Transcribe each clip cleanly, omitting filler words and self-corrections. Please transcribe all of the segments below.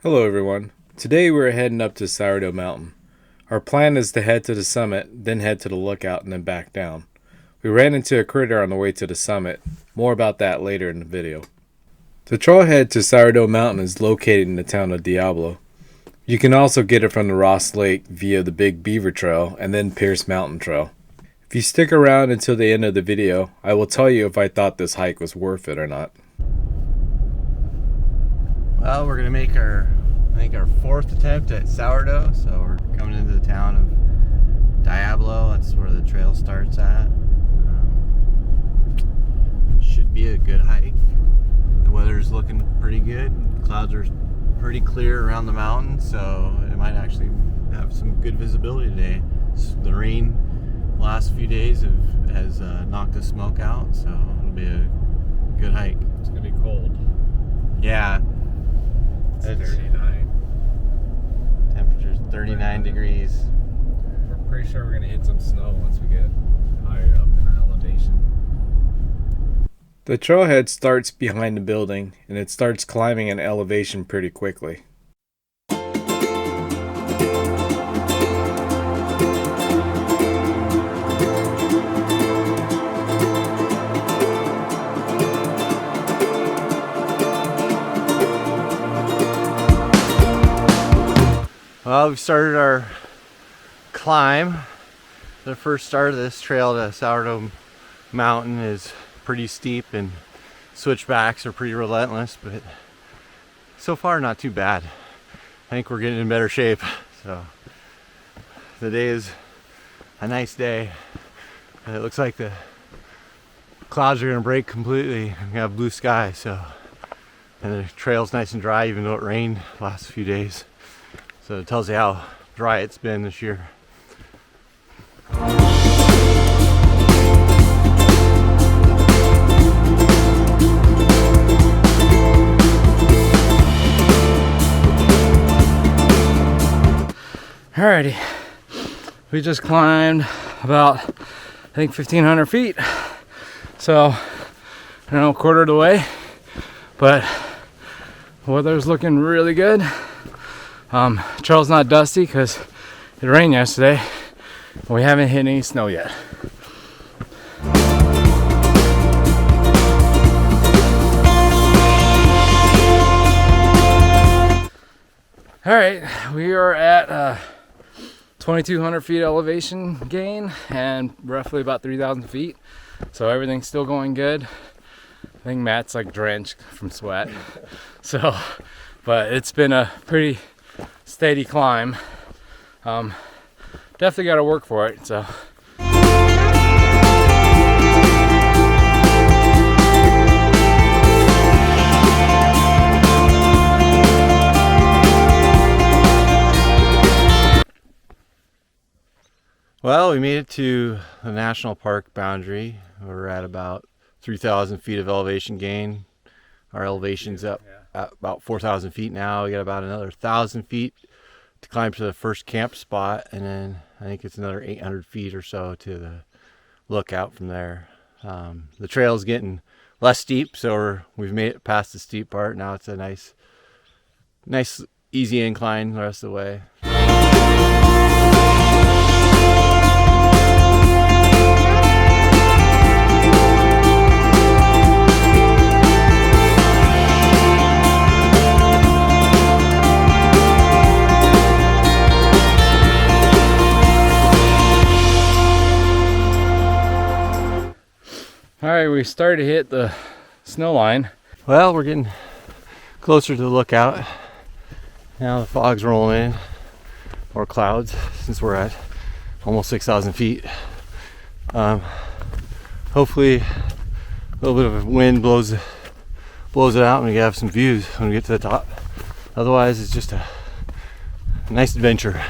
Hello everyone. Today we're heading up to Sourdough Mountain. Our plan is to head to the summit, then head to the lookout, and then back down. We ran into a critter on the way to the summit. More about that later in the video. The trailhead to Sourdough Mountain is located in the town of Diablo. You can also get it from the Ross Lake via the Big Beaver Trail and then Pierce Mountain Trail. If you stick around until the end of the video, I will tell you if I thought this hike was worth it or not. Well, we're gonna make our fourth attempt at Sourdough, so we're coming into the town of Diablo. That's where the trail starts at. Should be a good hike. The weather's looking pretty good. Clouds are pretty clear around the mountain, so it might actually have some good visibility today. The rain the last few days has knocked the smoke out, so it'll be a good hike. It's gonna be cold. Yeah. It's 39. Temperature's 39 degrees. We're pretty sure we're gonna hit some snow once we get higher up in our elevation. The trailhead starts behind the building, and it starts climbing an elevation pretty quickly. Well, we started our climb. The first start of this trail to Sourdough Mountain is pretty steep and switchbacks are pretty relentless, but so far not too bad. I think we're getting in better shape. So the day is a nice day. It looks like the clouds are gonna break completely. We have blue sky, and the trail's nice and dry even though it rained the last few days. So it tells you how dry it's been this year. Alrighty, we just climbed about, I think, 1,500 feet. So, I don't know, a quarter of the way, but the weather's looking really good. Trail's not dusty because it rained yesterday. We haven't hit any snow yet. All right, we are at 2,200 feet elevation gain and roughly about 3,000 feet. So everything's still going good. I think Matt's like drenched from sweat. So, but it's been a pretty steady climb. Definitely got to work for it. So. Well, we made it to the national park boundary. We're at about 3,000 feet of elevation gain. Our elevation's up at about 4,000 feet now. We got about another 1,000 feet to climb to the first camp spot, and then I think it's another 800 feet or so to the lookout from there. The trail's getting less steep, so we've made it past the steep part. Now it's a nice easy incline the rest of the way. All right, we started to hit the snow line. Well, we're getting closer to the lookout. Now the fog's rolling in, or clouds, since we're at almost 6,000 feet. Hopefully a little bit of wind blows it out and we can have some views when we get to the top. Otherwise, it's just a nice adventure.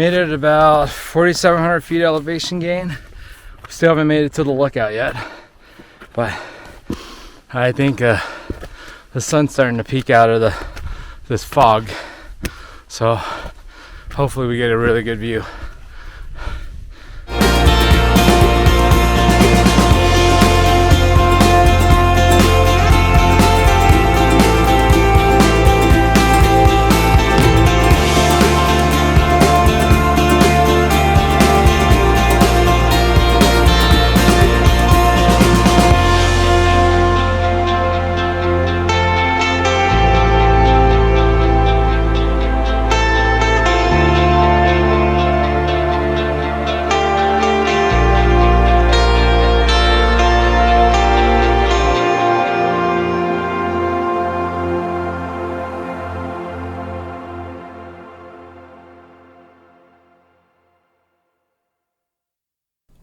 Made it about 4,700 feet elevation gain. We still haven't made it to the lookout yet, but I think the sun's starting to peek out of this fog, so hopefully we get a really good view.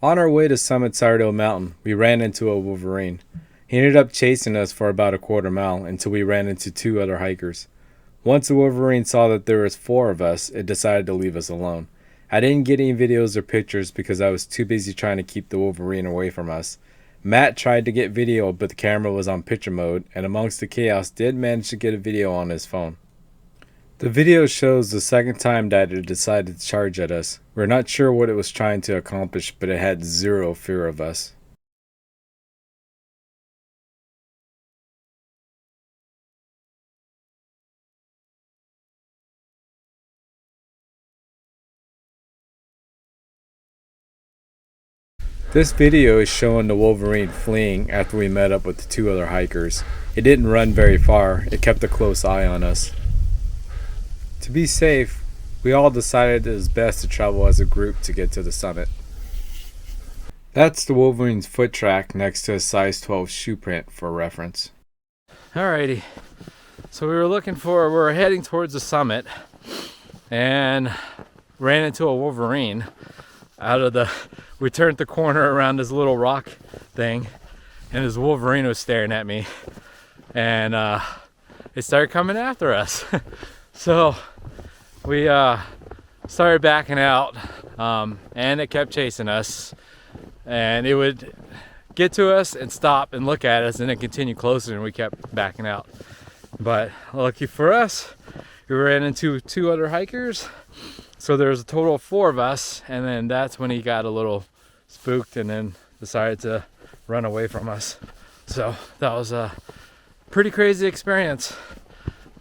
On our way to summit Sourdough Mountain, we ran into a wolverine. He ended up chasing us for about a quarter mile until we ran into 2 other hikers. Once the wolverine saw that there was 4 of us, it decided to leave us alone. I didn't get any videos or pictures because I was too busy trying to keep the wolverine away from us. Matt tried to get video, but the camera was on picture mode, and amongst the chaos did manage to get a video on his phone. The video shows the second time that it decided to charge at us. We're not sure what it was trying to accomplish, but it had zero fear of us. This video is showing the wolverine fleeing after we met up with the 2 other hikers. It didn't run very far, it kept a close eye on us. To be safe, we all decided it was best to travel as a group to get to the summit. That's the wolverine's foot track next to a size 12 shoe print for reference. Alrighty, so we were heading towards the summit and ran into a wolverine we turned the corner around this little rock thing, and this wolverine was staring at me, and it started coming after us. So we started backing out, and it kept chasing us, and it would get to us and stop and look at us and then continue closer, and we kept backing out. But lucky for us, we ran into 2 other hikers, so there was a total of 4 of us, and then that's when he got a little spooked and then decided to run away from us. So that was a pretty crazy experience,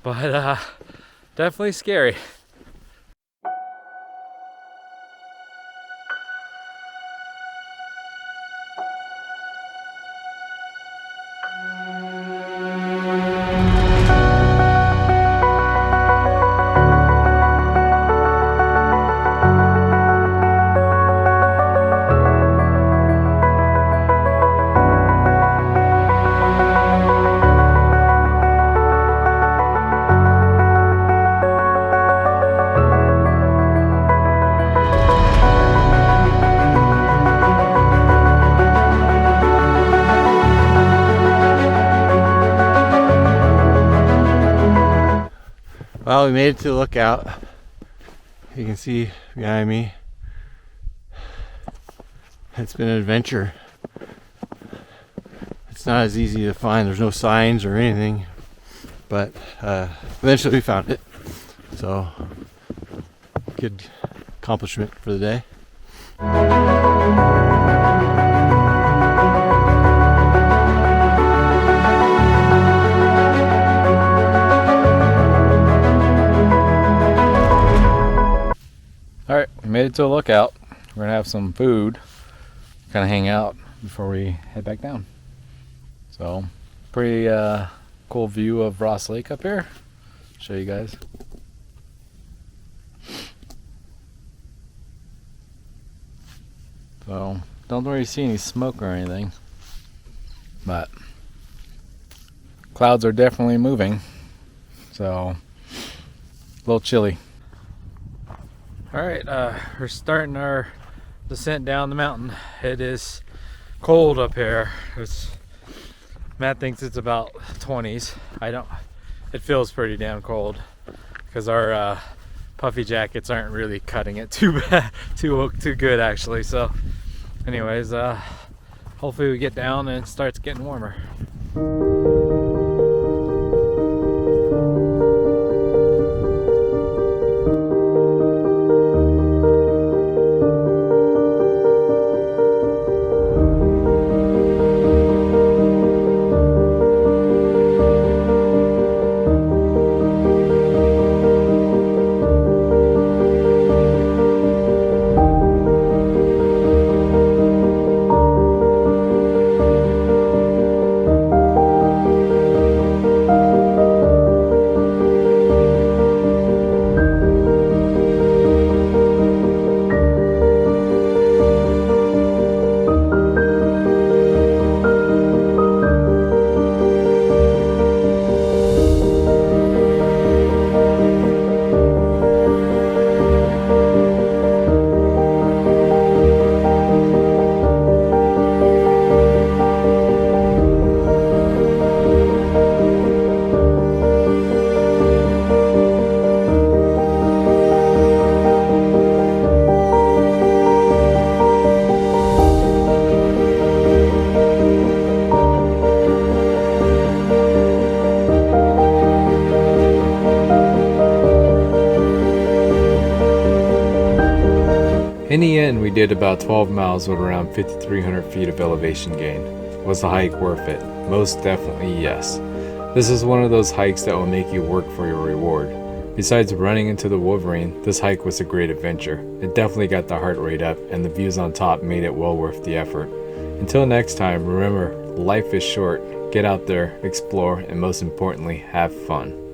but definitely scary. Well, we made it to the lookout. You can see behind me. It's been an adventure. It's not as easy to find. There's no signs or anything, but eventually we found it. So, good accomplishment for the day. Alright, we made it to a lookout. We're gonna have some food, kind of hang out before we head back down. So, pretty cool view of Ross Lake up here. Show you guys. So, don't really see any smoke or anything, but clouds are definitely moving, so a little chilly. Alright, we're starting our descent down the mountain. It is cold up here. Matt thinks it's about 20s. It feels pretty damn cold because our puffy jackets aren't really cutting it too bad, too good actually. So anyways, hopefully we get down and it starts getting warmer. In the end, we did about 12 miles with around 5,300 feet of elevation gain. Was the hike worth it? Most definitely yes. This is one of those hikes that will make you work for your reward. Besides running into the wolverine, this hike was a great adventure. It definitely got the heart rate up, and the views on top made it well worth the effort. Until next time, remember, life is short. Get out there, explore, and most importantly, have fun.